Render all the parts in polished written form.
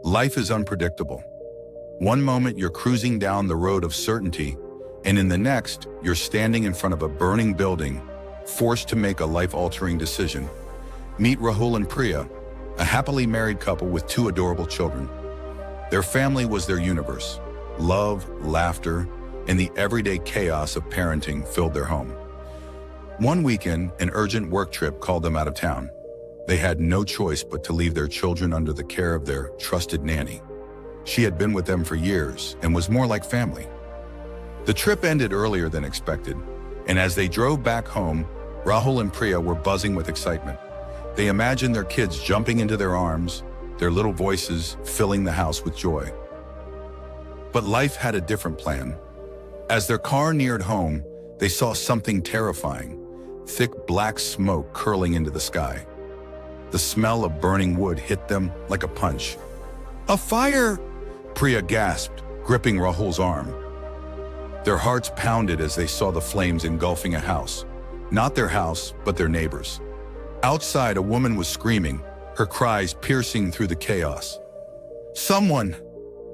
Life is unpredictable. One moment you're cruising down the road of certainty, and in the next, you're standing in front of a burning building, forced to make a life-altering decision. Meet Rahul and Priya, a happily married couple with two adorable children. Their family was their universe. Love, laughter, and the everyday chaos of parenting filled their home. One weekend, an urgent work trip called them out of town. They had no choice but to leave their children under the care of their trusted nanny. She had been with them for years and was more like family. The trip ended earlier than expected, and as they drove back home, Rahul and Priya were buzzing with excitement. They imagined their kids jumping into their arms, their little voices filling the house with joy. But life had a different plan. As their car neared home, they saw something terrifying, thick black smoke curling into the sky. The smell of burning wood hit them like a punch. "A fire!" Priya gasped, gripping Rahul's arm. Their hearts pounded as they saw the flames engulfing a house. Not their house, but their neighbors. Outside, a woman was screaming, her cries piercing through the chaos. "Someone!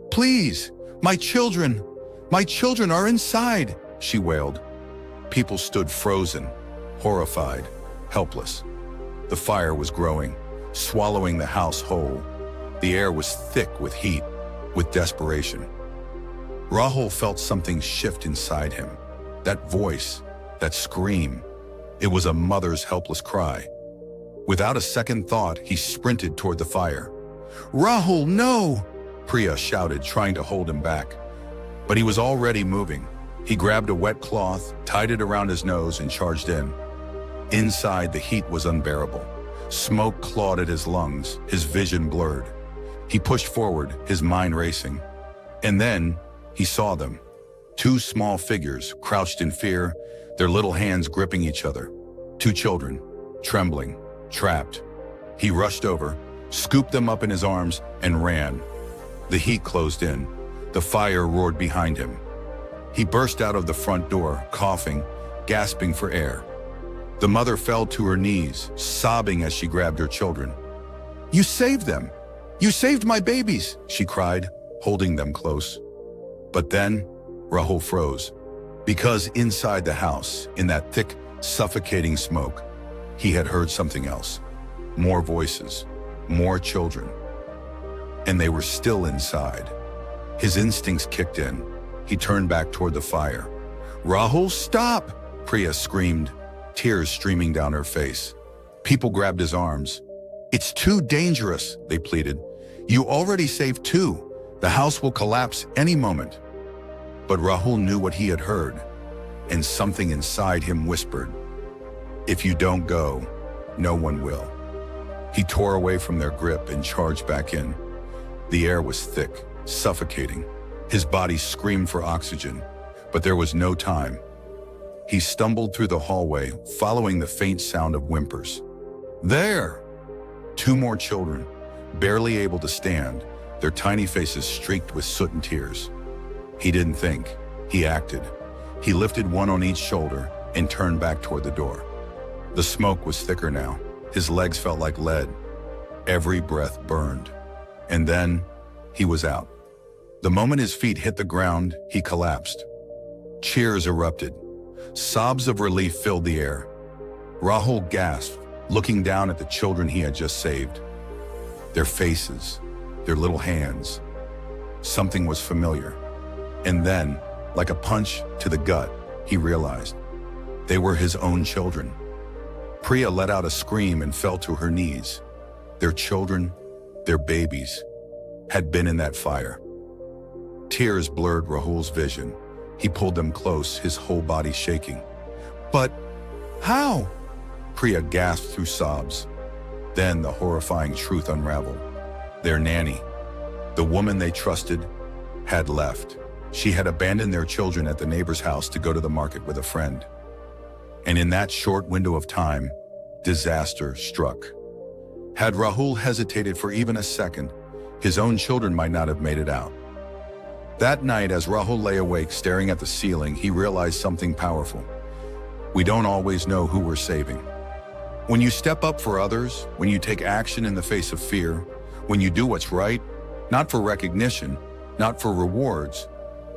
Please! My children! My children are inside!" she wailed. People stood frozen, horrified, helpless. The fire was growing, swallowing the house whole. The air was thick with heat, with desperation. Rahul felt something shift inside him. That voice, that scream. It was a mother's helpless cry. Without a second thought, he sprinted toward the fire. "Rahul, no!" Priya shouted, trying to hold him back. But he was already moving. He grabbed a wet cloth, tied it around his nose, and charged in. Inside, the heat was unbearable. Smoke clawed at his lungs, his vision blurred. He pushed forward, his mind racing. And then, he saw them. Two small figures, crouched in fear, their little hands gripping each other. Two children, trembling, trapped. He rushed over, scooped them up in his arms, and ran. The heat closed in. The fire roared behind him. He burst out of the front door, coughing, gasping for air. The mother fell to her knees, sobbing as she grabbed her children. "You saved them! You saved my babies!" she cried, holding them close. But then, Rahul froze, because inside the house, in that thick, suffocating smoke, he had heard something else. More voices, more children. And they were still inside. His instincts kicked in. He turned back toward the fire. "Rahul, stop!" Priya screamed, tears streaming down her face. People grabbed his arms. "It's too dangerous," they pleaded. "You already saved two. The house will collapse any moment." But Rahul knew what he had heard, and something inside him whispered, "If you don't go, no one will." He tore away from their grip and charged back in. The air was thick, suffocating. His body screamed for oxygen, but there was no time. He stumbled through the hallway, following the faint sound of whimpers. There! Two more children, barely able to stand, their tiny faces streaked with soot and tears. He didn't think, he acted. He lifted one on each shoulder and turned back toward the door. The smoke was thicker now. His legs felt like lead. Every breath burned. And then, he was out. The moment his feet hit the ground, he collapsed. Cheers erupted. Sobs of relief filled the air. Rahul gasped, looking down at the children he had just saved. Their faces, their little hands. Something was familiar. And then, like a punch to the gut, he realized they were his own children. Priya let out a scream and fell to her knees. Their children, their babies, had been in that fire. Tears blurred Rahul's vision. He pulled them close, his whole body shaking. "But how?" Priya gasped through sobs. Then the horrifying truth unraveled. Their nanny, the woman they trusted, had left. She had abandoned their children at the neighbor's house to go to the market with a friend. And in that short window of time, disaster struck. Had Rahul hesitated for even a second, his own children might not have made it out. That night, as Rahul lay awake staring at the ceiling, he realized something powerful. We don't always know who we're saving. When you step up for others, when you take action in the face of fear, when you do what's right, Not for recognition, not for rewards,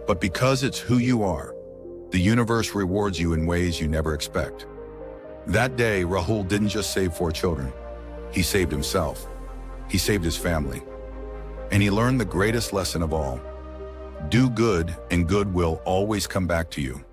but because it's who you are. The universe rewards you in ways you never expect. That day, Rahul didn't just save 4 children. He saved himself. He saved his family. And he learned the greatest lesson of all. Do good, and good will always come back to you.